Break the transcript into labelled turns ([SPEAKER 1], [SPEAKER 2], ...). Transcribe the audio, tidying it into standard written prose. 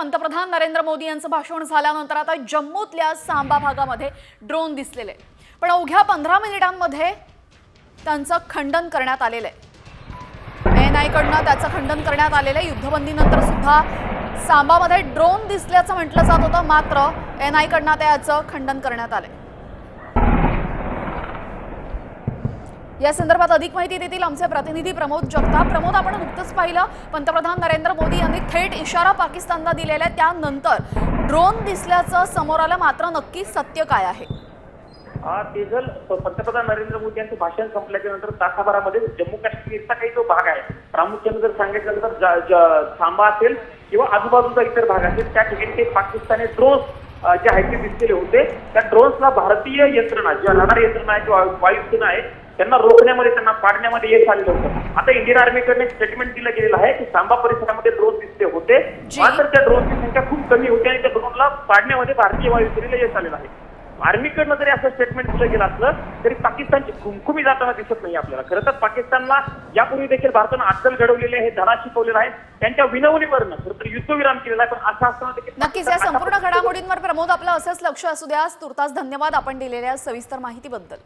[SPEAKER 1] पंतप्रधान नरेंद्र मोदी यांचं भाषण झाल्यानंतर आता जम्मूतल्या सांबा भागामध्ये ड्रोन दिसलेले, पण अवघ्या 15 मिनिटांमध्ये त्यांचं खंडन करण्यात आलेलं आहे। एनआय कडनं त्याचं खंडन करण्यात आलेलं आहे। युद्धबंदीनंतर सुद्धा सांबामध्ये ड्रोन दिसल्याचं म्हटलं जात होतं, मात्र एनआय कडनं त्याचं खंडन करण्यात आलंय। या संदर्भात अधिक माहिती देतील आमचे प्रतिनिधी प्रमोद जगताप। प्रमोद, आपण नुकतंच पाहिलं पंतप्रधान नरेंद्र मोदी यांनी थेट इशारा पाकिस्तानला दिलेला आहे, त्यानंतर ड्रोन दिसल्याचं समोर आलं, मात्र नक्की सत्य काय आहे?
[SPEAKER 2] तेजल, पंतप्रधान नरेंद्र मोदी यांचं भाषण संपल्याच्या नंतर तासाभरामध्ये जम्मू काश्मीरचा काही जो भाग आहे, प्रामुख्याने जर सांगितलं तर सांबा असेल किंवा आजूबाजूचा इतर भाग असेल, त्या ठिकाणी ते पाकिस्तानी ड्रोन्स जे आहेत ते दिसलेले होते। त्या ड्रोन्सला भारतीय यंत्रणा, ज्या रडार यंत्रणा आहे किंवा वायुसेना आहे, त्यांना रोखण्यामध्ये, त्यांना पाडण्यामध्ये यश आलेलं होतं। आता इंडियन आर्मीकडे स्टेटमेंट दिलं गेलेलं आहे की सांबा परिसरामध्ये ड्रोन दिसले होते, मात्र त्या ड्रोनची संख्या खूप कमी होती आणि त्या ड्रोनला पाडण्यामध्ये भारतीय वायुसेनेला यश आलेलं आहे। आर्मीकडनं जरी असं स्टेटमेंट दिलं गेलं असलं तरी पाकिस्तानची खुमखुमी जाताना दिसत नाही आपल्याला। खरं तर पाकिस्तानला यापूर्वी देखील भारतानं अद्दल घडवलेले आहे, धडा शिकवलेला आहे, त्यांच्या विनवणीवरनं खरं तर युद्धविराम केलेला आहे। पण असं असताना देखील
[SPEAKER 1] नक्कीच या संपूर्ण घडामोडींवर प्रमोद आपलं असंच लक्ष असू द्या। तुर्तास धन्यवाद आपण दिलेल्या सविस्तर माहितीबद्दल।